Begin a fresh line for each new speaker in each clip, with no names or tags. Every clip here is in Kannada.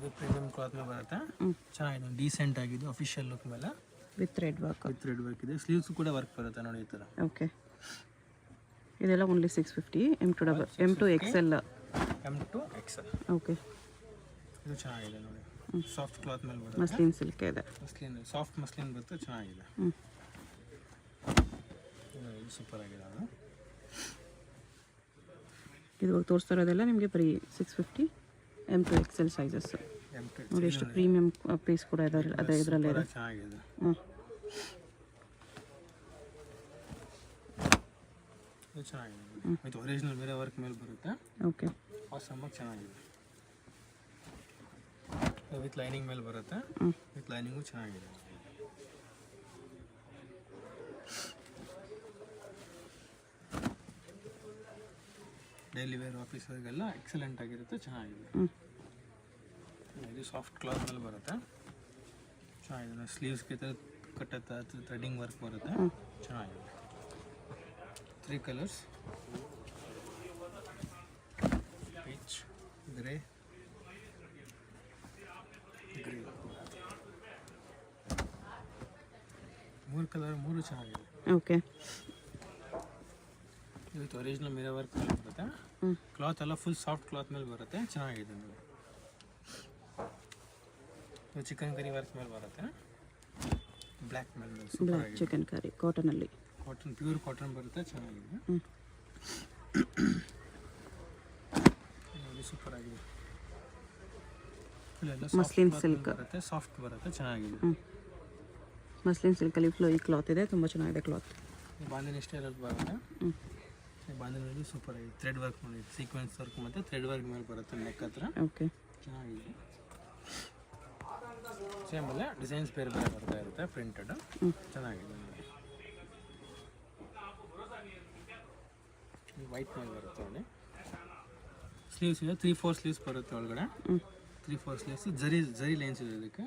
ಇದು ಪ್ರೀಮಿಯಂ ಕ್ಲಾತ್ ಮೇಲೆ ಬರುತ್ತೆ. ಚೆನ್ನಾಗಿದೆ, ಡೀಸೆಂಟ್ ಆಗಿದೆ, ಅಫಿಷಿಯಲ್ ಲುಕ್ ಮೇಲೆ
ವಿತ್ ರೆಡ್ ವರ್ಕ್
ಇದೆ. ಸ್ಲೀವ್ಸ್ ಕೂಡ ವರ್ಕ್ ಬರುತ್ತೆ ನೋಡಿ ಈ ಥರ.
ಓಕೆ, ಇದೆಲ್ಲ only 650. M2 XL.
M2 XL.
Okay,
ಇದು ಚೆನ್ನಾಗಿದೆ ನೋಡಿ, ಸಾಫ್ಟ್ ಕ್ಲಾತ್ ಮೇಲೆ ಬರುತ್ತೆ.
ಮಸ್ಲಿನ್ ಸಿಲ್ಕ್ ಇದೆ,
ಸಾಫ್ಟ್ ಮಸ್ಲಿನ್ ಬರುತ್ತೆ, ಚೆನ್ನಾಗಿದೆ. ಇದು ಸೂಪರ್ ಆಗಿದೆ. ಅದು
ಇದು ತೋರಿಸ್ತಾ ಇರೋದೆಲ್ಲ ನಿಮಗೆ ಬರೀ 650 M2 XL ಸೈಜಸ್ ನೋಡಿ. ಎಷ್ಟು ಪ್ರೀಮಿಯಂ ಪೀಸ್ ಕೂಡ ಇದೆ ಅದೇ ಇದರಲ್ಲಿ ಇದೆ.
ಚೆನ್ನಾಗಿದೆ. ಇದು ಚೆನ್ನಾಗಿದೆ, ಇದು ಒರಿಜಿನಲ್ ಬೇರೆ ವರ್ಕ್ ಮೇಲೆ ಬರುತ್ತೆ.
ಓಕೆ,
ಆಸಮಾಗಿ ಚೆನ್ನಾಗಿದೆ. ವಿತ್ ಲೈನಿಂಗ್ ಮೇಲೆ ಬರುತ್ತೆ. ವಿತ್ ಲೈನಿಂಗು ಚೆನ್ನಾಗಿದೆ. ಡೈಲಿ ವೇರ್ ಆಫೀಸರ್ಗೆಲ್ಲ ಎಕ್ಸಲೆಂಟ್ ಆಗಿರುತ್ತೆ, ಚೆನ್ನಾಗಿದೆ. ಇದು ಸಾಫ್ಟ್ ಕ್ಲಾತ್ ಮೇಲೆ ಬರುತ್ತೆ, ಚೆನ್ನಾಗಿದೆ. ಸ್ಲೀವ್ಸ್ಗೆ ಕಟ್ಟತ್ತ ಥ್ರೆಡಿಂಗ್ ವರ್ಕ್ ಬರುತ್ತೆ, ಚೆನ್ನಾಗಿದೆ. 3 ಕಲರ್ಸ್, ಪೀಚ್, ಗ್ರೇ, ಮೂರು ಕಲರ್, ಮೂರು ಚೆನ್ನಾಗಿದೆ.
ಓಕೆ,
ಇದು ಒರಿಜಿನಲ್ ಮಿರರ್ ವರ್ಕ್ ಮೇಲೆ ಬರುತ್ತೆ. ಕ್ಲಾತ್ ಎಲ್ಲ ಫುಲ್ ಸಾಫ್ಟ್ ಕ್ಲಾತ್ ಮೇಲೆ ಬರುತ್ತೆ, ಚೆನ್ನಾಗಿದೆ ನೋಡಿ. ಇದು ಚಿಕನ್ ಕರಿ ವರ್ಕ್ ಮೇಲೆ ಬರುತ್ತೆ, ಬ್ಲ್ಯಾಕ್ ಮೇಲೆ
ಬ್ಲ್ಯಾಕ್ ಚಿಕನ್ ಕರಿ ಕಾಟನಲ್ಲಿ,
ಕಾಟನ್ ಪ್ಯೂರ್ ಕಾಟನ್ ಬರುತ್ತೆ, ಚೆನ್ನಾಗಿದೆ. ಸೂಪರ್ ಆಗಿದೆ.
ಮಸ್ಲಿನ್ ಸಿಲ್ಕ್
ಬರುತ್ತೆ, ಸಾಫ್ಟ್ ಬರುತ್ತೆ, ಚೆನ್ನಾಗಿದೆ.
ಮಸ್ಲಿನ್ ಸಿಲ್ಕಲ್ಲಿ ಫ್ಲೋಯಿ ಕ್ಲಾತ್ ಇದೆ, ತುಂಬ ಚೆನ್ನಾಗಿದೆ ಕ್ಲಾತ್.
ಬಾಂಧನಿ ಸ್ಟೈಲಲ್ಲಿ ಬರುತ್ತೆ. ಬಾಂಧನಿಯಲ್ಲಿ ಸೂಪರ್ ಆಗಿದೆ, ಥ್ರೆಡ್ ವರ್ಕ್ ಮಾಡಿ, ಸೀಕ್ವೆನ್ಸ್ ವರ್ಕ್ ಮತ್ತು ಥ್ರೆಡ್ ವರ್ಕ್ ಮೇಲೆ ಬರುತ್ತೆ ನೆಕ್ ಹತ್ರ.
ಓಕೆ,
ಚೆನ್ನಾಗಿದೆ. ಸೇಮ್ ಅಲ್ಲೇ ಡಿಸೈನ್ಸ್ ಬೇರೆ ಬೇರೆ ಬರ್ತಾ ಇರುತ್ತೆ, ಪ್ರಿಂಟೆಡ್, ಚೆನ್ನಾಗಿದೆ. ವೈಟ್ ಮೇಲೆ ಬರುತ್ತೆ ನೋಡಿ. ಸ್ಲೀವ್ಸ್ ಇದೆ, 3-4 ಸ್ಲೀವ್ಸ್ ಬರುತ್ತೆ ಒಳಗಡೆ. 3-4 ಸ್ಲೀವ್ಸ್, ಜರಿ ಲೈನ್ಸ್ ಇದೆ ಇದಕ್ಕೆ.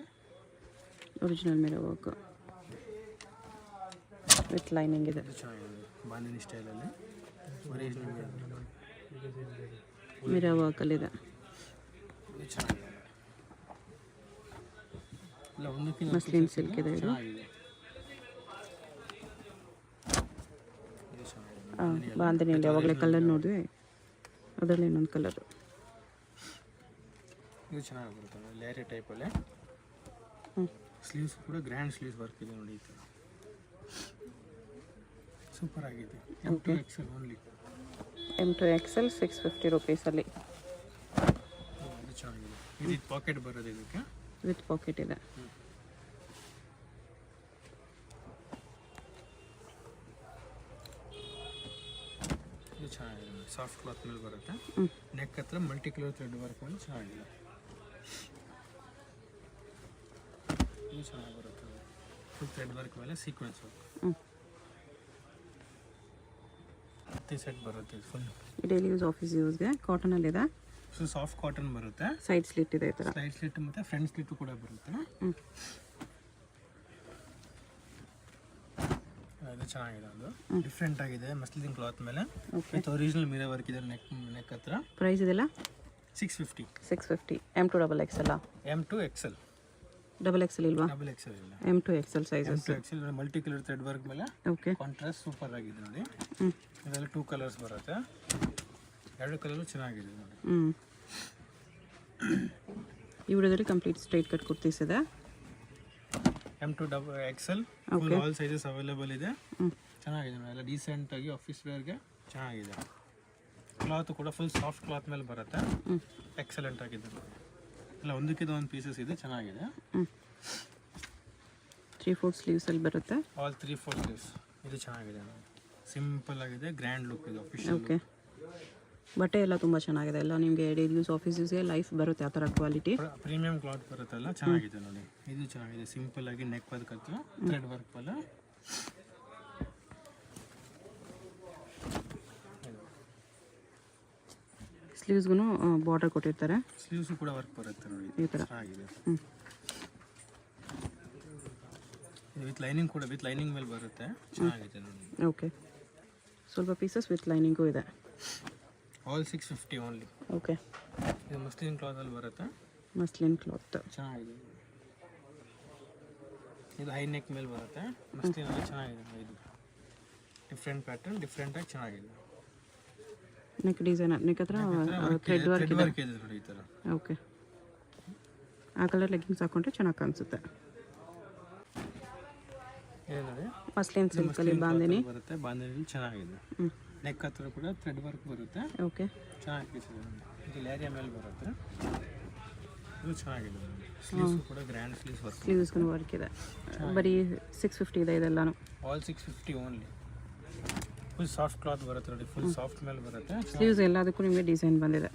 Original mirror work with lining ಇದೆ,
ಚೆನ್ನಾಗಿದೆ. ಬಾಂಧನಿ ಸ್ಟೈಲಲ್ಲಿ ಒರಿಜಿನಲ್
ಮಿರರ್ ವರ್ಕಲ್ಲಿದೆ.
ಚೆನ್ನಾಗಿದೆ. ಇಲ್ಲ ಒಂದಕ್ಕಿಂತ
ಮಸ್ಲಿನ್ ಸಿಲ್ಕ್ ಇದೆ ಇದು. ಬಾಂಧನಿಯಲ್ಲಿ ಯಾವಾಗಲೇ ಕಲರ್ ನೋಡಿದ್ವಿ, ಅದರಲ್ಲಿ ಇನ್ನೊಂದು ಕಲರ್.
ಇದು ಚೆನ್ನಾಗಿ ಬರುತ್ತೆ ಲೇಯರ್ ಟೈಪಲ್ಲೇ. ಸ್ಲೀವ್ಸ್ ಕೂಡ ಗ್ರ್ಯಾಂಡ್ ಸ್ಲೀವ್ಸ್ ವರ್ಕ್ ಇದೆ ನೋಡಿ ಈ ಥರ, ಸೂಪರ್ ಆಗಿದೆ. M2 XL only.
M2 XL 650 ರುಪೀಸಲ್ಲಿ.
ಇದು ಚೆನ್ನಾಗಿದೆ. ಇದು ಪಾಕೆಟ್ ಬರೋದು ಇದಕ್ಕೆ,
ವಿತ್ ಪಾಕೆಟ್ ಇದೆ.
ಇದು ಚೆನ್ನಾಗಿದೆ, ಸಾಫ್ಟ್ ಕ್ಲಾತ್ ಮೇಲೆ ಬರುತ್ತೆ. ನೆಕ್ ಹತ್ರ ಮಲ್ಟಿ ಕಲರ್ ಥ್ರೆಡ್ ವರ್ಕ್ ಮೇಲೆ ಚೆನ್ನಾಗಿದೆ. ಇದು ಚೆನ್ನಾಗಿ ಬರುತ್ತೆ, ಫುಲ್ ಥ್ರೆಡ್ ವರ್ಕ್ ಮೇಲೆ ಸೀಕ್ವೆನ್ಸ್ ವರ್ಕ್. ಸೆಟ್ ಬರುತ್ತೆ ಫುಲ್
ಡೈಲಿ ಯೂಸ್ ಆಫೀಸ್ ಯೂಸ್ಗೆ. ಕಾಟನಲ್ಲಿದೆ,
ಸೊ ಸಾಫ್ಟ್ ಕಾಟನ್ ಬರುತ್ತೆ.
ಸೈಡ್ ಸ್ಲಿಟ್ ಇದೆ ಈ ಥರ,
ಸೈಡ್ ಸ್ಲಿಟ್ ಮತ್ತು ಫ್ರಂಟ್ ಸ್ಲಿಟ್ ಕೂಡ ಬರುತ್ತೆ. ಇದು ಚೆನ್ನಾಗಿದೆ, ಅದು ಡಿಫ್ರೆಂಟ್ ಆಗಿದೆ. ಮಸ್ಲಿನ್ ಕ್ಲಾತ್ ಮೇಲೆ ವಿತ್ ಒರಿಜಿನಲ್ ಮಿರರ್ ವರ್ಕ್ ಇದೆ ನೆಕ್ ಹತ್ರ.
ಪ್ರೈಸ್ ಇದೆಲ್ಲ
650.
M2 XL.
M2 XL.
Double XL ಇಲ್ವಾ?
ಡಬಲ್ ಎಕ್ಸೆಲ್ ಇಲ್ಲ,
M2 XL sizes.
M2 XL multi colour thread work ಮೇಲೆ.
ಓಕೆ,
ಕಾಂಟ್ರಾಸ್ಟ್ ಸೂಪರ್ ಆಗಿದೆ ನೋಡಿ. ಇದೆಲ್ಲ 2 ಕಲರ್ಸ್ ಬರುತ್ತೆ, 2 ಕಲರು ಚೆನ್ನಾಗಿದೆ ನೋಡಿ.
ಈ ವಿಡಿಯೋದಲ್ಲಿ ಕಂಪ್ಲೀಟ್ ಸ್ಟ್ರೈಟ್ ಕಟ್ ಕುರ್ತೀಸ್ ಇದೆ.
M2 XL full all sizes available ಇದೆ. ಚೆನ್ನಾಗಿದೆ ನೋಡಿ, ಎಲ್ಲ ಡೀಸೆಂಟ್ ಆಗಿ ಆಫೀಸ್ ವೇರ್ಗೆ ಚೆನ್ನಾಗಿದೆ. ಕ್ಲಾತ್ ಕೂಡ ಫುಲ್ ಸಾಫ್ಟ್ ಕ್ಲಾತ್ ಮೇಲೆ ಬರುತ್ತೆ, ಎಕ್ಸಲೆಂಟ್ ಆಗಿದೆ ನೋಡಿ. ಎಲ್ಲ ಒಂದಕ್ಕಿಂತ ಒಂದು ಪೀಸಸ್ ಇದೆ, ಚೆನ್ನಾಗಿದೆ.
3/4 ಸ್ಲೀವ್ಸ್ ಅಲ್ಲಿ ಬರುತ್ತೆ,
ಆಲ್ 3/4 ಸ್ಲೀವ್ಸ್. ಇದು ಚೆನ್ನಾಗಿದೆ, ಸಿಂಪಲ್ ಆಗಿದೆ, ಗ್ರ್ಯಾಂಡ್ ಲುಕ್ ಇದೆ ಆಫೀಷಿಯಲ್.
ಓಕೆ, ಬಟ್ಟೆ ಎಲ್ಲ ತುಂಬ ಚೆನ್ನಾಗಿದೆ, ಎಲ್ಲ ನಿಮಗೆ ಡೈಲಿ ಯೂಸ್ ಆಫೀಸ್ ಯೂಸ್ಗೆ ಲೈಫ್ ಬರುತ್ತೆ ಆ ಥರ ಕ್ವಾಲಿಟಿ.
ಪ್ರೀಮಿಯಂ ಕ್ಲಾತ್ ಬರುತ್ತಲ್ಲ, ಚೆನ್ನಾಗಿದೆ ನೋಡಿ. ಇದು ಚೆನ್ನಾಗಿದೆ, ಸಿಂಪಲ್ ಆಗಿ ನೆಕ್ ವರ್ಕ್ ಹತ್ರ ಥ್ರೆಡ್ ವರ್ಕ್ ಅಲ್ಲ.
ಸ್ಲೀವ್ಸ್ಗೂ ಬಾರ್ಡರ್ ಕೊಟ್ಟಿರ್ತಾರೆ,
ಸ್ಲೀವ್ಸ್ ಕೂಡ ವರ್ಕ್ ಬರುತ್ತೆ ನೋಡಿ
ಈ ಥರ.
ಚೆನ್ನಾಗಿದೆ. ವಿತ್ ಲೈನಿಂಗ್ ಕೂಡ, ವಿತ್ ಲೈನಿಂಗ್ ಮೇಲೆ ಬರುತ್ತೆ, ಚೆನ್ನಾಗಿದೆ ನೋಡಿ.
ಓಕೆ, ಸ್ವಲ್ಪ ಪೀಸಸ್ ವಿತ್ ಲೈನಿಂಗು ಇದೆ.
All 650 only.
ಓಕೆ,
ಇದು ಮಸ್ಲಿನ್ ಕ್ಲಾತಲ್ಲಿ ಬರುತ್ತೆ.
Muslin cloth.
ಚೆನ್ನಾಗಿದೆ. ಇದು ಹೈ ನೆಕ್ ಮೇಲೆ ಬರುತ್ತೆ, ಮಸ್ಲಿನಲ್ಲಿ ಚೆನ್ನಾಗಿದೆ. ಇದು ಡಿಫ್ರೆಂಟ್ ಪ್ಯಾಟರ್ನ್, ಡಿಫ್ರೆಂಟಾಗಿ ಚೆನ್ನಾಗಿದೆ.
ನೆಕ್ ಡಿಸೈನ್ ನೆಕ್ ಹತ್ರ ಥ್ರೆಡ್ ವರ್ಕ್ ಇದೆ
ನೋಡಿ ಈ ಥರ.
ಓಕೆ, ಆ ಕಲರ್ ಲೆಗ್ಗಿಂಗ್ಸ್ ಹಾಕೊಂಡ್ರೆ ಚೆನ್ನಾಗಿ ಕಾಣಿಸುತ್ತೆ.
ಏನಿದೆ
ಮಸ್ಲಿನ್ ಸಿಲ್ಕಲ್ಲಿ ಬಾಂದಿನಿ
ಬರುತ್ತೆ, ಬಾಂದಿನಿ ಚೆನ್ನಾಗಿದೆ. ನೆಕ್ ಹತ್ರ ಕೂಡ ಥ್ರೆಡ್ ವರ್ಕ್ ಬರುತ್ತೆ.
ಓಕೆ,
ಚೆನ್ನಾಗಿ ಪೀಸಿದೆ. ಇದು ಲೇರಿಯಾ ಮೇಲೆ ಬರುತ್ತೆ, ಇದು ಚೆನ್ನಾಗಿದೆ. ಸ್ಲೀವ್ಸ್ ಕೂಡ ಗ್ರ್ಯಾಂಡ್ ಸ್ಲೀವ್ಸ್ ವರ್ಕ್,
ಸ್ಲೀವ್ಸ್ಗೂ ವರ್ಕ್ ಇದೆ. ಬರೀ 650 ಇದೆ ಇದೆಲ್ಲಾನು.
All 650 only. Full soft cloth ಬರುತ್ತೆ ನೋಡಿ, ಫುಲ್ ಸಾಫ್ಟ್ ಮೇಲೆ ಬರುತ್ತೆ.
ಸ್ಲೀವ್ಸ್ ಎಲ್ಲದಕ್ಕೂ ನಿಮಗೆ ಡಿಸೈನ್ ಬಂದಿದೆ.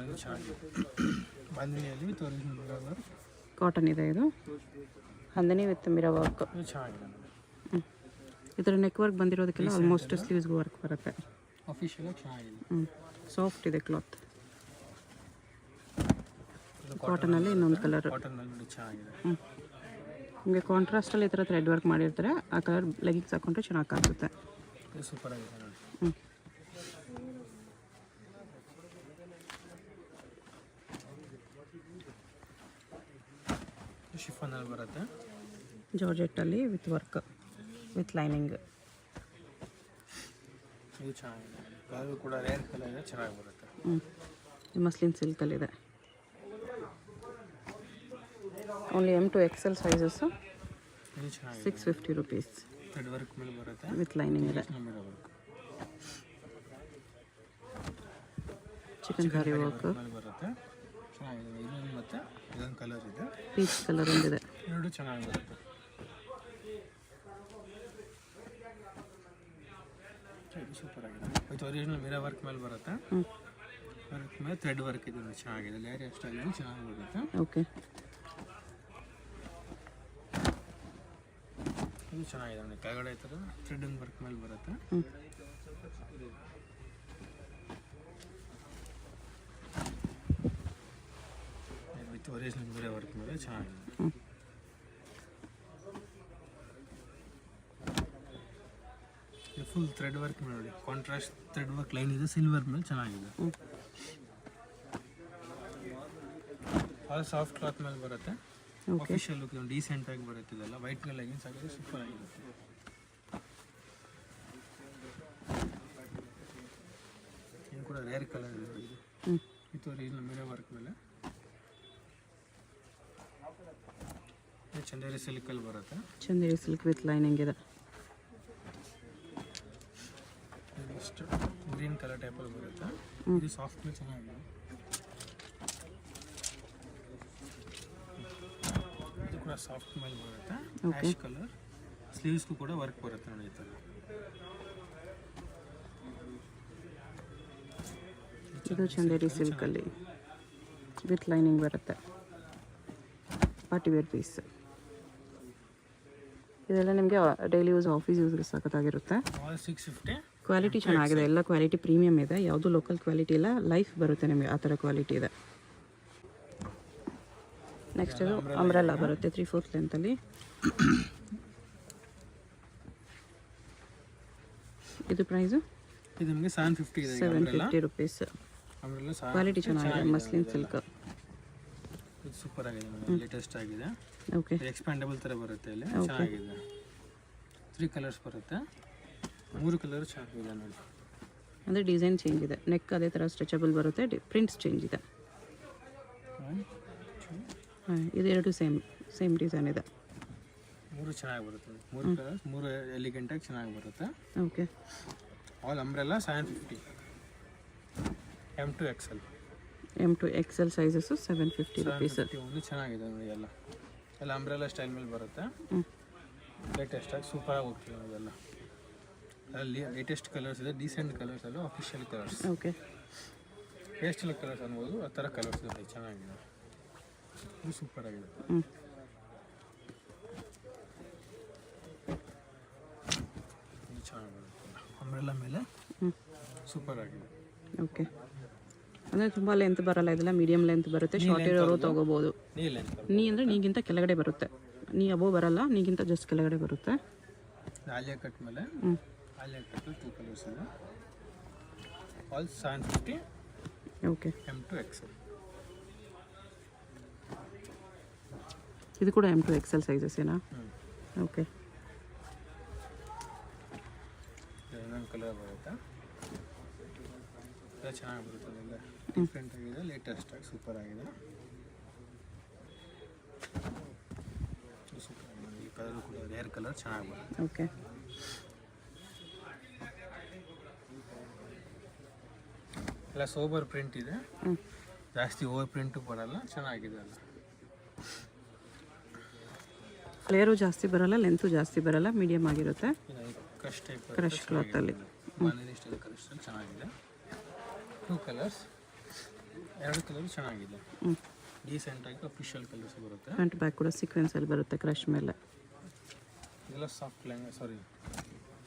ಇದು ಚೆನ್ನಾಗಿದೆ. ಬಾಂದಿನಿಯಲ್ಲಿ with original mirror work,
cotton ಇದೆ ಇದು. ಹಂದನಿ ವಿತ್ ಮಿರರ್ ವರ್ಕ್,
ಇದು ಚೆನ್ನಾಗಿದೆ.
ಇದರ ನೆಕ್ ವರ್ಕ್ ಬಂದಿರೋದಕ್ಕೆಲ್ಲ ಆಲ್ಮೋಸ್ಟ್ ಸ್ಲೀವ್ಸ್ಗೂ ವರ್ಕ್ ಬರುತ್ತೆ.
ಅಫಿಷಿಯಲ್ ಚೆನ್ನಾಗಿದೆ.
ಸಾಫ್ಟ್ ಇದೆ ಕ್ಲಾತ್. ಕಾಟನಲ್ಲಿ ಇನ್ನೊಂದು ಕಲರ್.
ಕಾಟನ್ ನೋಡಿ ಚೆನ್ನಾಗಿದೆ.
ನಿಮಗೆ ಕಾಂಟ್ರಾಸ್ಟಲ್ಲಿ ಈ ಥರ ಥ್ರೆಡ್ ವರ್ಕ್ ಮಾಡಿರ್ತಾರೆ, ಆ ಕಲರ್ ಲೆಗಿಂಗ್ಸ್ ಹಾಕೊಂಡ್ರೆ ಚೆನ್ನಾಗಿ ಕಾಣಿಸುತ್ತೆ.
ಇದು ಸೂಪರ್ ಆಗಿದೆ ನೋಡಿ. ಶಿಫಾನಲ್ಲಿ ಬರುತ್ತೆ,
ಜಾರ್ಜೆಟ್ಟಲ್ಲಿ ವಿತ್ ವರ್ಕ್ ವಿತ್ ಲೈನಿಂಗ್.
ಇದು ಚೆನ್ನಾಗಿದೆ. ಕಲರ್ ಕೂಡ ರೇರ್ ಕಲರ್ ಇದೆ, ಚೆನ್ನಾಗಿ ಬರುತ್ತೆ.
ಮಸ್ಲಿನ್ ಸಿಲ್ಕಲ್ಲಿದೆ. Only M to XL sizes.
ಇದು ಚೆನ್ನಾಗಿದೆ.
650 ರುಪೀಸ್.
ಥ್ರೆಡ್ ವರ್ಕ್ ಮೇಲೆ ಬರುತ್ತೆ,
ವಿತ್ ಲೈನಿಂಗ್ ಇದೆ.
Mirror work,
chikankari work
ಮೇಲೆ ಬರುತ್ತೆ, ಚೆನ್ನಾಗಿದೆ. ಇದೊಂದು ಮತ್ತು ಇದೊಂದು ಕಲರ್ ಇದೆ,
ಪೀಚ್ ಕಲರ್ ಒಂದಿದೆ.
ಎರಡು ಚೆನ್ನಾಗಿ ಬರುತ್ತೆ. ಸೂಪರ್ ಆಗಿದೆ. ವಿತ್ ಒರಿಜಿನಲ್ ಮಿರರ್ ವರ್ಕ್ ಮೇಲೆ ಬರುತ್ತೆ. ವರ್ಕ್ ಮೇಲೆ ಥ್ರೆಡ್ ವರ್ಕ್ ಇದೆ, ಚೆನ್ನಾಗಿದೆ. ಲೇರಿಯಾ ಸ್ಟೈಲಲ್ಲಿ ಚೆನ್ನಾಗಿ ಬರುತ್ತೆ.
ಓಕೆ,
ಇದು ಚೆನ್ನಾಗಿದೆ ನೋಡಿ. ಕೆಳಗಡೆ ಈ ಥರ ಥ್ರೆಡ್ ವರ್ಕ್ ಮೇಲೆ ಬರುತ್ತೆ. ವಿತ್ ಒರಿಜಿನಲ್ ಮಿರರ್ ವರ್ಕ್ ಮೇಲೆ ಚೆನ್ನಾಗಿದೆ. ಫುಲ್ ಥ್ರೆಡ್ ವರ್ಕ್ ನೋಡಿ, ಕಾಂಟ್ರಾಸ್ಟ್ ಥ್ರೆಡ್ ವರ್ಕ್ ಲೈನ್ ಇದೆ, ಸಿಲ್ವರ್ ಮೇಲೆ ಚೆನ್ನಾಗಿದೆ. ಆಲ್ ಸಾಫ್ಟ್ ಕ್ಲಾತ್ ಮೇಲೆ ಬರುತ್ತೆ. ಅಫಿಷಿಯಲ್ ಲುಕ್ ಡೀಸೆಂಟ್ ಆಗಿ ಬರುತ್ತೆ. ಇದೆಲ್ಲ ವೈಟ್ ಮೇಲೆ ಲೆಗಿನ್ಸ್ ಆಗಿದೆ, ಸೂಪರ್ ಆಗಿರುತ್ತೆ. ಇದು ಕೂಡ ರೇರ್ ಕಲರ್ ಇದೆ. ಇದು ಒರಿಜಿನಲ್ ಮಿರರ್ ವರ್ಕ್ ಮೇಲೆ ಚಂದೇರಿ ಸಿಲ್ಕಲ್ಲಿ ಬರುತ್ತೆ.
ಚಂದೇರಿ ಸಿಲ್ಕ್ ವಿತ್ ಲೈನಿಂಗ್ ಇದೆ.
ನೆಕ್ಸ್ಟ್ ಗ್ರೀನ್ ಕಲರ್ ಟೈಪಲ್ಲಿ ಬರುತ್ತೆ. ಇದು ಸಾಫ್ಟ್ ಮೇಲೆ ಚೆನ್ನಾಗಿದೆ. ಇದು ಕೂಡ ಸಾಫ್ಟ್ ಮೇಲೆ ಬರುತ್ತೆ. ಆ್ಯಶ್ ಕಲರ್ ಸ್ಲೀವ್ಸ್ಗೂ ಕೂಡ ವರ್ಕ್ ಬರುತ್ತೆ ನೋಡಿ ಈ ಥರ.
ಇದು ಚಂದೇರಿ ಸಿಲ್ಕಲ್ಲಿ ವಿತ್ ಲೈನಿಂಗ್ ಬರುತ್ತೆ. Party wear piece. ಇದೆಲ್ಲ ನಿಮಗೆ ಡೈಲಿ ಯೂಸ್, ಆಫೀಸ್ ಯೂಸ್ಗೆ ಸಖತ್ತಾಗಿರುತ್ತೆ.
ಆಲ್ 650.
ಕ್ವಾಲಿಟಿ ಚೆನ್ನಾಗಿದೆ, ಎಲ್ಲ ಕ್ವಾಲಿಟಿ ಪ್ರೀಮಿಯಮ್ ಇದೆ. ಯಾವುದು ಲೋಕಲ್ ಕ್ವಾಲಿಟಿ ಇಲ್ಲ, ಲೈಫ್ ಬರುತ್ತೆ ನಿಮಗೆ, ಆ ಥರ ಕ್ವಾಲಿಟಿ ಇದೆ. ನೆಕ್ಸ್ಟ್ ಇದು ಅಂಬ್ರೆಲ್ಲಾ ಬರುತ್ತೆ 3/4 ಲೆಂತಲ್ಲಿ. ಇದು ಪ್ರೈಸು
ಇದು ನಿಮಗೆ 750 ಇದೆ.
750 ರುಪೀಸ್. ಕ್ವಾಲಿಟಿ ಚೆನ್ನಾಗಿದೆ, ಮಸ್ಲಿನ್ ಸಿಲ್ಕ್.
ಇದು ಸೂಪರ್ ಆಗಿದೆ, ಲೇಟೆಸ್ಟ್ ಆಗಿದೆ.
ಓಕೆ,
ಎಕ್ಸ್ಪ್ಯಾಂಡಬಲ್ ಥರ ಬರುತ್ತೆ. ಇಲ್ಲಿ ಚೆನ್ನಾಗಿದೆ. 3 ಕಲರ್ಸ್ ಬರುತ್ತೆ, 3 ಕಲರ್ ಚೆನ್ನಾಗಿದೆ ನೋಡಿ.
ಅಂದರೆ ಡಿಸೈನ್ ಚೇಂಜ್ ಇದೆ. ನೆಕ್ ಅದೇ ಥರ ಸ್ಟ್ರೆಚಬಲ್ ಬರುತ್ತೆ, ಪ್ರಿಂಟ್ಸ್ ಚೇಂಜ್ ಇದೆ. ಇದು ಎರಡು ಸೇಮ್ ಡಿಸೈನ್ ಇದೆ.
3 ಚೆನ್ನಾಗಿ ಬರುತ್ತೆ. 3 ಕಲರ್ಸ್, 3 ಎಲಿಗೆಂಟಾಗಿ ಚೆನ್ನಾಗಿ ಬರುತ್ತೆ.
Okay,
all umbrella 750. M to XL.
M to XL sizes 750 rupees.
ಒಂದು ಚೆನ್ನಾಗಿದೆ ನೋಡಿ. ಎಲ್ಲ ಅಂಬ್ರೆಲ್ಲಾ ಸ್ಟೈಲ್ ಮೇಲೆ ಬರುತ್ತೆ. ಲೇಟೆಸ್ಟಾಗಿ ಸೂಪರಾಗಿ ಹೋಗ್ತೀವಿ ಅದೆಲ್ಲ. ಅಲ್ಲಿ ಲೇಟೆಸ್ಟ್ ಕಲರ್ಸ್ ಇದೆ, ಡೀಸೆಂಟ್ ಕಲರ್ಸ್ ಅಲ್ಲ, official colours.
Okay,
pastel colours ಅನ್ಬೋದು, ಆ ಥರ ಕಲರ್ಸ್ ಇದೆ, ಚೆನ್ನಾಗಿದೆ. ಇದು ಸೂಪರ್ ಆಗಿದೆ. ಇದು ಚೆನ್ನಾಗಿ ಬರುತ್ತೆ ಅಂಬ್ರೆಲ್ಲಾ ಮೇಲೆ, ಸೂಪರ್ ಆಗಿದೆ.
ಓಕೆ, ಅಂದರೆ ತುಂಬ ಲೆಂತ್ ಬರಲ್ಲ, ಇದೆಲ್ಲ ಮೀಡಿಯಮ್ ಲೆಂತ್ ಬರುತ್ತೆ. ಶಾರ್ಟ್ ಇರೋರು ತೊಗೋಬೋದು. ನೀ ಅಂದರೆ ನೀಗಿಂತ ಕೆಳಗಡೆ ಬರುತ್ತೆ, ನೀ ಅಬೋ ಬರಲ್ಲ, ನೀಗಿಂತ ಜಸ್ಟ್ ಕೆಳಗಡೆ ಬರುತ್ತೆ.
ಆಲಿಯಾ ಕಟ್ ಮೇಲೆ, ಆಲಿಯಾ ಕಟ್ 2 ಕಲರ್ಸ್ ಇದೆ. ಆಲ್ 750.
ಓಕೆ.
M2 XL.
ಇದು ಕೂಡ M2 XL ಸೈಜಸ್ ಏನಾ? ಓಕೆ.
ಇನ್ನೊಂದು ಕಲರ್ ಬರುತ್ತೆ, ಎಲ್ಲ ಚೆನ್ನಾಗಿ ಬರುತ್ತೆ, ಎಲ್ಲ ಡಿಫ್ರೆಂಟ್ ಆಗಿದೆ, ಲೇಟೆಸ್ಟ್ ಆಗಿ ಸೂಪರ್ ಆಗಿದೆ. ಸೂಪರ್ ಆಗಿದೆ, ಈ ಕಲರ್ ಕೂಡ ರೇರ್ ಕಲರ್ ಚೆನ್ನಾಗಿ ಬರುತ್ತೆ.
ಓಕೆ.
ಎಲ್ಲ ಸೋಬರ್ ಪ್ರಿಂಟ್ ಇದೆ, ಜಾಸ್ತಿ ಓವರ್ ಪ್ರಿಂಟು ಬರಲ್ಲ, ಚೆನ್ನಾಗಿದೆ ಅಲ್ಲ.
ಫ್ಲೇರು ಜಾಸ್ತಿ ಬರಲ್ಲ, ಲೆಂತು ಜಾಸ್ತಿ ಬರಲ್ಲ, ಮೀಡಿಯಮ್ ಆಗಿರುತ್ತೆ.
ಕ್ರಶ್ ಟೈಪ್,
ಕ್ರಶ್ ಕ್ಲಾತಲ್ಲಿ
ಬಾಂಧನಿ ಸ್ಟೈಲ್ ಕ್ರಶಲ್ಲಿ ಚೆನ್ನಾಗಿದೆ. 2 ಕಲರ್ಸ್, 2 ಕಲರ್ ಚೆನ್ನಾಗಿದೆ, ಡೀಸೆಂಟಾಗಿ ಅಫಿಷಿಯಲ್ ಕಲರ್ಸ್ ಬರುತ್ತೆ.
ಫ್ರಂಟ್ ಬ್ಯಾಕ್ ಕೂಡ ಸೀಕ್ವೆನ್ಸಲ್ಲಿ ಬರುತ್ತೆ ಕ್ರಶ್ ಮೇಲೆ.
ಇದೆಲ್ಲ ಸಾಫ್ಟ್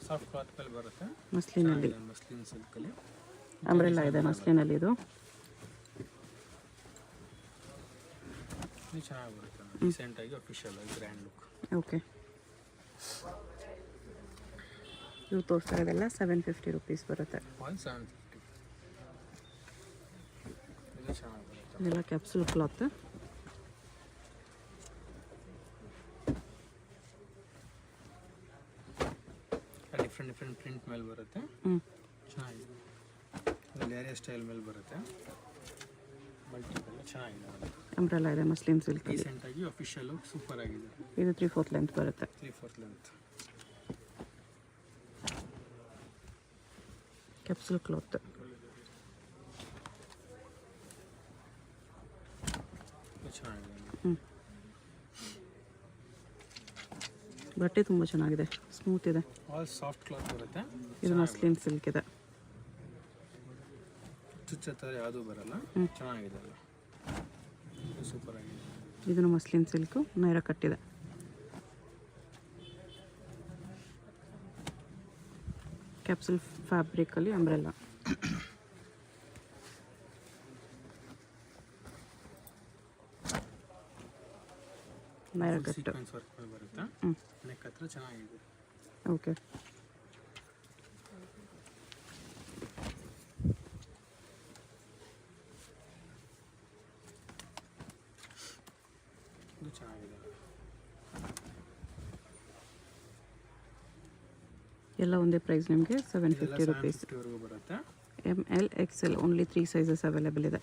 ಸಾಫ್ಟ್ ಕ್ಲಾತ್ ಮೇಲೆ ಬರುತ್ತೆ,
ಮಸ್ಲಿನಲ್ಲಿ.
ಮಸ್ಲಿನ್ ಸಿಲ್ಕಲ್ಲಿ
ಅಂಬ್ರೆಲ್ಲಾ ಇದೆ ಮಸ್ಲಿನಲ್ಲಿ. ಇದು
ಚೆನ್ನಾಗಿ ಬರುತ್ತೆ, ಡೀಸೆಂಟಾಗಿ ಅಫಿಷಿಯಲ್ ಆಗಿ ಗ್ರ್ಯಾಂಡ್ ಲುಕ್.
ಓಕೆ. ಇವು ತೋರಿಸ್ತಾ ಇರೋದೆಲ್ಲ 750 ರುಪೀಸ್ ಬರುತ್ತೆ.
ಆಲ್ 750. ಇದು ಚೆನ್ನಾಗಿ ಬರುತ್ತೆ,
ಇದೆಲ್ಲ ಕ್ಯಾಪ್ಸೂಲ್ ಕ್ಲಾತ್.
ಡಿಫ್ರೆಂಟ್ ಪ್ರಿಂಟ್ ಮೇಲೆ ಬರುತ್ತೆ, ಚೆನ್ನಾಗಿದೆ. ಲೇರಿಯಾ ಸ್ಟೈಲ್ ಮೇಲೆ ಬರುತ್ತೆ, ಮಲ್ಟಿಪಲ್ ಚೆನ್ನಾಗಿದೆ.
ಅಂಬ್ರೆಲ್ಲಾ ಇದೆ ಮಸ್ಲಿನ್ ಸಿಲ್ಕ್,
ಡೀಸೆಂಟಾಗಿ ಅಫಿಷಿಯಲ್ ಸೂಪರ್ ಆಗಿದೆ.
ಇದು 3/4 ಲೆಂತ್ ಬರುತ್ತೆ.
3/4 ಲೆಂತ್
ಕ್ಯಾಪ್ಸೂಲ್ ಕ್ಲಾತ್.
ಚೆನ್ನಾಗಿದೆ,
ಬಟ್ಟೆ ತುಂಬ ಚೆನ್ನಾಗಿದೆ, ಸ್ಮೂತ್ ಇದೆ.
ಆಲ್ ಸಾಫ್ಟ್ ಕ್ಲಾತ್ ಬರುತ್ತೆ.
ಇದು ಮಸ್ಲಿನ್ ಸಿಲ್ಕ್ ಇದೆ,
ಚುಚ್ಚ ಥರ ಯಾವುದೂ ಬರಲ್ಲ, ಚೆನ್ನಾಗಿದೆ ಅಲ್ಲ, ಸೂಪರ್ ಆಗಿದೆ.
ಇದನ್ನು ಮಸ್ಲಿನ್ ಸಿಲ್ಕು ನೈರಾ ಕಟ್ಟಿದೆ. Capsule ಫ್ಯಾಬ್ರಿಕಲ್ಲಿ umbrella. ನೈರಾ ಕಟ್ಟು
ಸೀಕ್ವೆನ್ಸ್ ವರ್ಕ್ ಮೇಲೆ ಬರುತ್ತೆ, ನೆಕ್ ಹತ್ರ ಚೆನ್ನಾಗಿದೆ.
ಓಕೆ.
ಇದು ಚೆನ್ನಾಗಿದೆ.
ಎಲ್ಲ ಒಂದೇ ಪ್ರೈಸ್ ನಿಮಗೆ 750 ರುಪೀಸ್.
750 ಬರುತ್ತೆ.
ML XL only 3 sizes available ಇದೆ.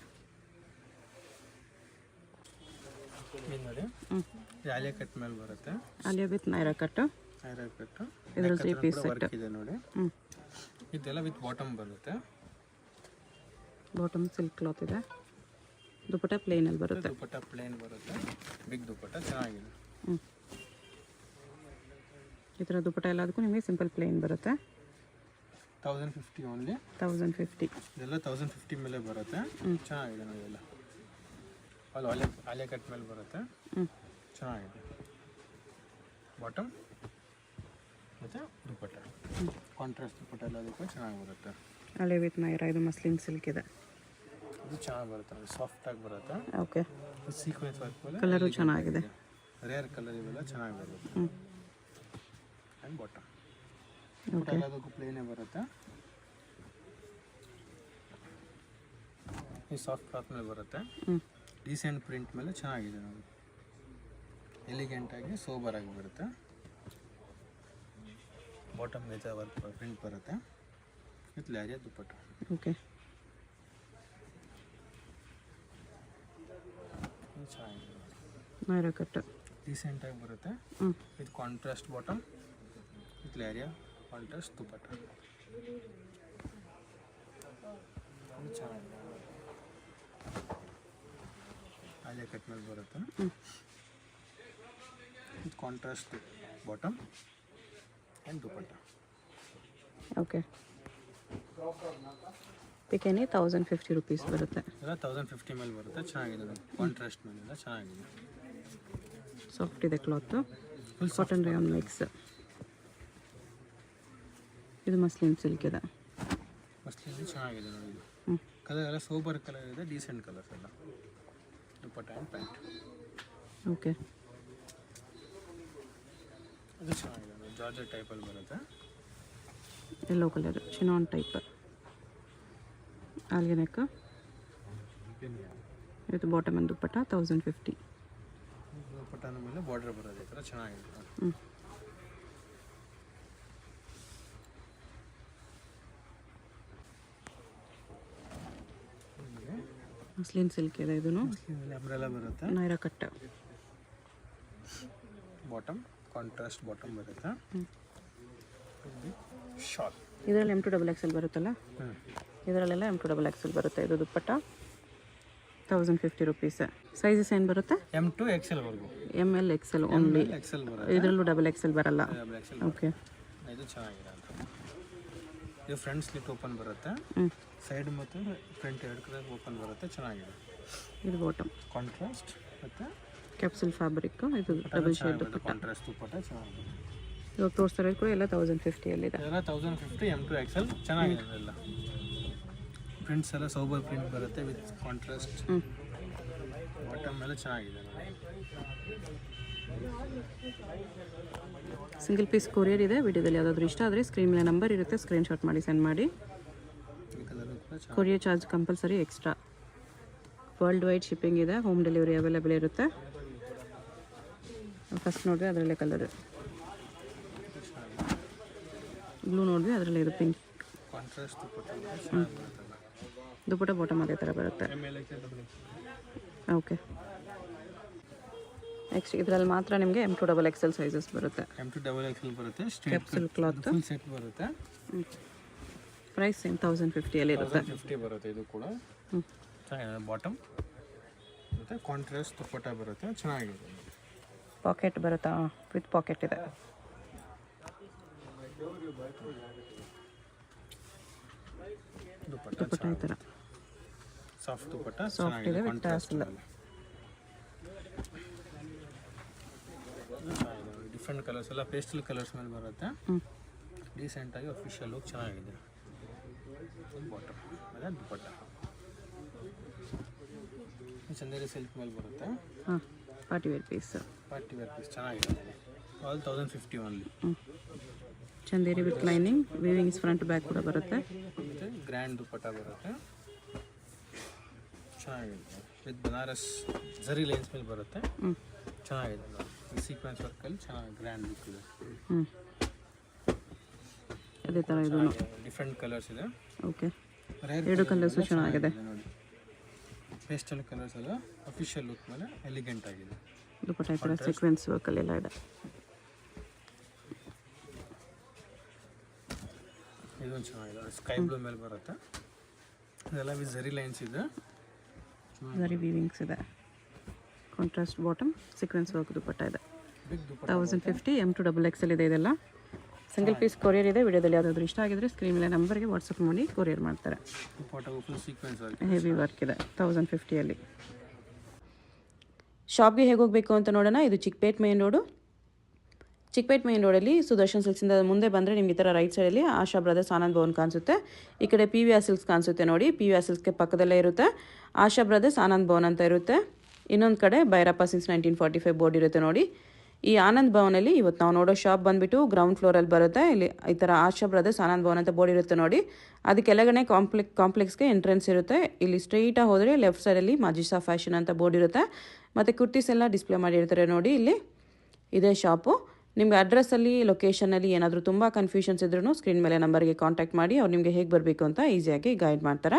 ನೋಡಿ, ಆಲಿಯಾ ಕಟ್ ಮೇಲೆ ಬರುತ್ತೆ,
Alia with Naira cut.
Naira cut
ಇದರಲ್ಲಿ 3 ಪೀಸ್ ಸೆಟ್
ಇದೆ ನೋಡಿ. ಇದೆಲ್ಲ ವಿತ್ ಬಾಟಮ್ ಬರುತ್ತೆ,
ಬಾಟಮ್ ಸಿಲ್ಕ್ ಕ್ಲಾತ್ ಇದೆ. ದುಪಟ್ಟ ಪ್ಲೇನಲ್ಲಿ ಬರುತ್ತೆ.
ದುಪಟ್ಟ ಪ್ಲೇನ್ ಬರುತ್ತೆ, ಬಿಗ್ ದುಪಟ್ಟ ಚೆನ್ನಾಗಿದೆ.
ಈ ಥರ ದುಪಟ್ಟ ಎಲ್ಲದಕ್ಕೂ ನಿಮಗೆ ಸಿಂಪಲ್ ಪ್ಲೇನ್ ಬರುತ್ತೆ.
1050 ಓನ್ಲಿ.
1050.
ಇದೆಲ್ಲ 1050 ಮೇಲೆ ಬರುತ್ತೆ, ಚೆನ್ನಾಗಿದೆ ನೋಡಿ. ಎಲ್ಲ ಅಲ್ಲಿ ಆಲಿಯಾ ಕಟ್ ಮೇಲೆ ಬರುತ್ತೆ, ಚೆನ್ನಾಗಿದೆ. ಬಾಟಮ್ ಮತ್ತು ದುಪಟ್ಟ ಕಾಂಟ್ರಾಸ್ಟ್ ದುಪಟ್ಟ ಎಲ್ಲದಕ್ಕೂ ಚೆನ್ನಾಗಿ ಬರುತ್ತೆ.
ಆಲಿಯಾ ವಿತ್ ನೈರಾ ಇದು ಮಸ್ಲಿನ್ ಸಿಲ್ಕ್ ಇದೆ.
ಇದು ಚೆನ್ನಾಗಿ ಬರುತ್ತೆ, ಸಾಫ್ಟಾಗಿ ಬರುತ್ತೆ.
ಓಕೆ.
ಸೀಕ್ವೆನ್ಸ್ ವರ್ಕ್ ಮೇಲೆ
ಕಲರು ಚೆನ್ನಾಗಿದೆ,
ರೇರ್ ಕಲರ್ ಇವೆಲ್ಲ ಚೆನ್ನಾಗಿ ಬರುತ್ತೆ. ಆ್ಯಂಡ್ ಬಾಟಮ್ ಎಲ್ಲದಕ್ಕೂ ಪ್ಲೇನೇ ಬರುತ್ತೆ. ಈ ಸಾಫ್ಟ್ ಕ್ಲಾತ್ ಮೇಲೆ ಬರುತ್ತೆ, ಡೀಸೆಂಟ್ ಪ್ರಿಂಟ್ ಮೇಲೆ ಚೆನ್ನಾಗಿದೆ ನೋಡಿ. ಎಲಿಗೆಂಟಾಗಿ ಸೋಬರಾಗಿ ಬರುತ್ತೆ. ಬಾಟಮ್ ನೇಚರ್ ವರ್ಕ್ ಪ್ರಿಂಟ್ ಬರುತ್ತೆ ವಿತ್ ಲೇರಿಯಾ ದುಪಟ್ಟ.
ಓಕೆ.
ಚೆನ್ನಾಗಿದೆ,
ನೈರಾ ಕಟ್
ಡೀಸೆಂಟಾಗಿ ಬರುತ್ತೆ with contrast bottom with leheriya contrast dupatta. ಚೆನ್ನಾಗಿದೆ, ಆಲಿಯಾ ಕಟ್ ಮೇಲೆ ಬರುತ್ತೆ with contrast bottom and dupatta.
Okay. ಪಿಕೆನಿ 1050 ರುಪೀಸ್ ಬರುತ್ತೆ.
ಎಲ್ಲ 1050 ಮೇಲೆ ಬರುತ್ತೆ, ಚೆನ್ನಾಗಿದೆ. ಕಾಂಟ್ರಾಸ್ಟ್ ಮೇಲೆಲ್ಲ ಚೆನ್ನಾಗಿದೆ,
ಸಾಫ್ಟ್ ಇದೆ cloth. Full cotton rayon mix. ಇದು ಮಸ್ಲಿನ್ ಸಿಲ್ಕ್ ಇದೆ.
ಮಸ್ಲಿನ್ ಚೆನ್ನಾಗಿದೆ ನೋಡಿ. ಇದು ಕಲರ್ ಎಲ್ಲ ಸೋಬರ್ ಕಲರ್ ಇದೆ, ಡೀಸೆಂಟ್ ಕಲರ್ಸ್ ಎಲ್ಲ. Dupatta and pant.
ಓಕೆ.
ಅದು ಚೆನ್ನಾಗಿದೆ, ಜಾರ್ಜೆಟ್ ಟೈಪಲ್ಲಿ ಬರುತ್ತೆ.
Yellow colour chinon type. Alia neck. ಇದು ಬಾಟಮ್ ಅಂಡ್ ದುಪ್ಪಟ್ಟ 1050.
ದುಪ್ಪಟ್ಟನ ಮೇಲೆ ಬಾರ್ಡರ್ ಬರೋದು ಈ ಥರ ಚೆನ್ನಾಗಿದೆ.
ಮಸ್ಲಿನ್ ಸಿಲ್ಕ್ ಇದೆ ಇದು.
ಅಂಬ್ರೆಲಾ ಬರುತ್ತೆ.
Naira cut.
Bottom contrast bottom ಬರುತ್ತೆ. ಶಾಲ್
ಇದರಲ್ಲಿ M2XL ಬರುತ್ತಲ್ಲ, ಇದರಲ್ಲೆಲ್ಲ M2XL ಬರುತ್ತೆ. ಇದು ದುಪ್ಪಟ್ಟ 1050 rupees. ಸೈಜಸ್ ಏನು ಬರುತ್ತೆ?
M2XL ವರೆಗೂ.
ML XL only.
XL ಬರುತ್ತೆ.
ಇದರಲ್ಲೂ XXL ಬರಲ್ಲ. ಓಕೆ.
ಇದು ಚೆನ್ನಾಗಿದೆ ಅಂತ. ಇದು ಫ್ರಂಟ್ ಸ್ಲಿಟ್ ಓಪನ್ ಬರುತ್ತೆ. ಸೈಡ್ ಮತ್ತು ಫ್ರಂಟ್ ಎರಡು ಕಡೆ ಓಪನ್ ಬರುತ್ತೆ. ಚೆನ್ನಾಗಿದೆ.
ಇದು ಬಾಟಮ್
ಕಾಂಟ್ರಾಸ್ಟ್ ಮತ್ತು
ಕ್ಯಾಪ್ಸುಲ್ ಫ್ಯಾಬ್ರಿಕ್. ಇದು ಡಬಲ್ ಶೇಡ್ ದುಪ್ಪಟ್ಟ.
ಕಾಂಟ್ರಾಸ್ಟ್ ದುಪ್ಪಟ್ಟ ಚೆನ್ನಾಗಿದೆ.
ಇವಾಗ ತೋರಿಸ್ತಾ ಇರೋದು ಕೂಡ ಎಲ್ಲ 1050
ಎಲ್ಲ 1050 M2XL ಚೆನ್ನಾಗಿದೆ. ಎಲ್ಲ ಪ್ರಿಂಟ್ಸ್ ಎಲ್ಲ ಸೋಬರ್ ಪ್ರಿಂಟ್ ಬರುತ್ತೆ ವಿತ್ ಕಾಂಟ್ರಾಸ್ಟ್. ಬಾಟಮ್ ಎಲ್ಲ ಚೆನ್ನಾಗಿದೆ.
ಸಿಂಗಲ್ ಪೀಸ್ ಕೊರಿಯರ್ ಇದೆ. ವಿಡಿಯೋದಲ್ಲಿ ಯಾವುದಾದ್ರೂ ಇಷ್ಟ ಆದರೆ ಸ್ಕ್ರೀನ್ ಮೇಲೆ ನಂಬರ್ ಇರುತ್ತೆ, ಸ್ಕ್ರೀನ್ಶಾಟ್ ಮಾಡಿ ಸೆಂಡ್ ಮಾಡಿ. Courier charge compulsory extra. World wide shipping ಇದೆ. ಹೋಮ್ ಡೆಲಿವರಿ ಅವೈಲೇಬಲ್ ಇರುತ್ತೆ. ಫಸ್ಟ್ ನೋಡಿದ್ರೆ ಅದರಲ್ಲೇ ಕಲರ್ ಬ್ಲೂ ನೋಡಿದ್ರೆ ಅದರಲ್ಲೇ ಇದು ಪಿಂಕ್. ದುಪ್ಪಟ್ಟ ಬಾಟಮ್ ಅದೇ ಥರ ಬರುತ್ತೆ. ಓಕೆ. ನೆಕ್ಸ್ಟ್ ಇದರಲ್ಲಿ ಮಾತ್ರ ನಿಮಗೆ M2XL ಸೈಜಸ್ ಬರುತ್ತೆ.
M2XL ಬರುತ್ತೆ.
ಕ್ಯಾಪ್ಸುಲ್ ಕ್ಲಾತ್
ಫುಲ್ ಸೆಟ್ ಬರುತ್ತೆ.
ಪ್ರೈಸ್ 1050 ಇರುತ್ತೆ.
1050 ಬರುತ್ತೆ. ಇದು ಕೂಡ ಚೆನ್ನಾಗಿದೆ. ಬಾಟಮ್ ಮತ್ತು ಕಾಂಟ್ರಾಸ್ಟ್ ದುಪ್ಪಟ್ಟ ಬರುತ್ತೆ. ಚೆನ್ನಾಗಿದೆ.
ಪಾಕೆಟ್ ಬರುತ್ತಾ? ವಿತ್ ಪಾಕೆಟ್ ಇದೆ. ದುಪ್ಪಟ್ಟ ಈ ಥರ
ಸಾಫ್ಟ್ ದುಪ್ಪಟ್ಟ
ಸಾಫ್ಟ್ ಇದೆ ವಿತ್ ಟಾಸಲ್.
ಡಿಫ್ರೆಂಟ್ ಕಲರ್ಸ್ ಎಲ್ಲ ಪೇಸ್ಟಲ್ ಕಲರ್ಸ್ ಮೇಲೆ ಬರುತ್ತೆ. ಡೀಸೆಂಟಾಗಿ ಅಫಿಷಿಯಲ್ ಲುಕ್ ಚೆನ್ನಾಗಿದೆ. ಬಾಟಮ್ ಮತ್ತು ದುಪ್ಪಟ್ಟ ಚಂದೇರಿ ಸಿಲ್ಕ್ ಮೇಲೆ ಬರುತ್ತೆ.
ಹಾಂ, party wear piece.
Party wear piece ಚೆನ್ನಾಗಿದೆ. All 1050 only.
Chanderi with lining, weavings front back ಕೂಡ ಬರುತ್ತೆ.
ಮತ್ತು ಗ್ರ್ಯಾಂಡ್ ದುಪ್ಪಟ್ಟ ಬರುತ್ತೆ. ಚೆನ್ನಾಗಿದೆ. ವಿತ್ ಬನಾರಸ್ ಜರಿ ಲೈನ್ಸ್ ಮೇಲೆ ಬರುತ್ತೆ. ಚೆನ್ನಾಗಿದೆ. ಈ ಸೀಕ್ವೆನ್ಸ್ ವರ್ಕಲ್ಲಿ ಚೆನ್ನಾಗಿ ಗ್ರ್ಯಾಂಡ್ ಲುಕ್ ಇದೆ.
ಅದೇ ಥರ ಇದು
ಡಿಫ್ರೆಂಟ್ ಕಲರ್ಸ್ ಇದೆ.
ಓಕೆ. ಎರಡು ಕಲರ್ಸು ಚೆನ್ನಾಗಿದೆ.
ನೋಡಿ, ಪೇಸ್ಟಲ್ ಕಲರ್ಸ್ ಎಲ್ಲ ಅಫಿಷಿಯಲ್ ಲುಕ್ ಮೇಲೆ ಎಲಿಗೆಂಟ್ ಆಗಿದೆ.
ದುಪ್ಪಟ್ಟ ಈ ಥರ ಸೀಕ್ವೆನ್ಸ್ ವರ್ಕಲ್ಲೆಲ್ಲ ಇದೆ.
ಇದೊಂದು ಚೆನ್ನಾಗಿದೆ. ಸ್ಕೈ ಬ್ಲೂ ಮೇಲೆ ಬರುತ್ತೆ. ಇದೆಲ್ಲ ವಿತ್ ಜರಿ ಲೈನ್ಸ್ ಇದೆ.
ಜರಿ ವೀವಿಂಗ್ಸ್ ಇದೆ. ಕಾಂಟ್ರಾಸ್ಟ್ ಬಾಟಮ್, ಸೀಕ್ವೆನ್ಸ್ ವರ್ಕ್ ದುಪ್ಪಟ್ಟ ಇದೆ. 1050 M2XL ಇದೆ. ಇದೆಲ್ಲ ಸಿಂಗಲ್ ಪೀಸ್ ಕೊರಿಯರ್ ಇದೆ. ವಿಡಿಯೋದಲ್ಲಿ ಯಾವುದಾದ್ರೂ ಇಷ್ಟ ಆಗಿದ್ರೆ ಸ್ಕ್ರೀನ್ ಮೇಲೆ ನಂಬರ್ಗೆ ವಾಟ್ಸಪ್ ಮಾಡಿ ಕೊರಿಯರ್ ಮಾಡ್ತಾರೆ. ಹೆವಿ ವರ್ಕ್ ಇದೆ 1050. ಶಾಪ್ಗೆ ಹೇಗೆ ಹೋಗಬೇಕು ಅಂತ ನೋಡೋಣ. ಇದು Chickpet main road. Chickpet main ರೋಡಲ್ಲಿ ಸುದರ್ಶನ್ ಸಿಲ್ಕ್ಸಿಂದ ಮುಂದೆ ಬಂದರೆ ನಿಮ್ಗೆ ಈ ಥರ ರೈಟ್ ಸೈಡಲ್ಲಿ ಆಶಾ ಬ್ರದರ್ಸ್ ಆನಂದ್ ಭವನ್ ಕಾಣಿಸುತ್ತೆ. ಈ ಕಡೆ PVR ಸಿಲ್ಕ್ಸ್ ಕಾಣಿಸುತ್ತೆ ನೋಡಿ. PVR ಸಿಲ್ಕ್ಸ್ಗೆ ಪಕ್ಕದಲ್ಲೇ ಇರುತ್ತೆ ಆಶಾ ಬ್ರದರ್ಸ್ ಆನಂದ್ ಭವನ್ ಅಂತ ಇರುತ್ತೆ. ಇನ್ನೊಂದು ಕಡೆ ಭೈರಪ್ಪ ಸಿನ್ಸ್ 1945 ಬೋರ್ಡ್ ಇರುತ್ತೆ ನೋಡಿ. ಈ ಆನಂದ್ ಭವನಲ್ಲಿ ಇವತ್ತು ನಾವು ನೋಡೋ ಶಾಪ್ ಬಂದುಬಿಟ್ಟು ಗ್ರೌಂಡ್ ಫ್ಲೋರಲ್ಲಿ ಬರುತ್ತೆ. ಇಲ್ಲಿ ಈ ಥರ ಆಶಾ ಬ್ರದರ್ಸ್ ಆನಂದ್ ಭವನ್ ಅಂತ ಬೋರ್ಡ್ ಇರುತ್ತೆ ನೋಡಿ. ಅದಕ್ಕೆಲ್ಲಗಡೆ ಕಾಂಪ್ಲೆಕ್ಸ್ಗೆ ಎಂಟ್ರೆನ್ಸ್ ಇರುತ್ತೆ. ಇಲ್ಲಿ ಸ್ಟ್ರೈಟಾಗಿ ಹೋದರೆ ಲೆಫ್ಟ್ ಸೈಡಲ್ಲಿ ಮಾಜಿಸಾ ಫ್ಯಾಷನ್ ಅಂತ ಬೋರ್ಡ್ ಇರುತ್ತೆ. ಮತ್ತು ಕುರ್ತೀಸ್ ಎಲ್ಲ ಡಿಸ್ಪ್ಲೇ ಮಾಡಿರ್ತಾರೆ ನೋಡಿ. ಇಲ್ಲಿ ಇದೇ ಶಾಪು. ನಿಮಗೆ ಅಡ್ರೆಸ್ಸಲ್ಲಿ ಲೊಕೇಶನಲ್ಲಿ ಏನಾದರೂ ತುಂಬ ಕನ್ಫ್ಯೂಷನ್ಸ್ ಇದ್ರೂ ಸ್ಕ್ರೀನ್ ಮೇಲೆ ನಂಬರ್ಗೆ ಕಾಂಟ್ಯಾಕ್ಟ್ ಮಾಡಿ ಅವ್ರು ನಿಮಗೆ ಹೇಗೆ ಬರಬೇಕು ಅಂತ ಈಸಿಯಾಗಿ ಗೈಡ್ ಮಾಡ್ತಾರೆ.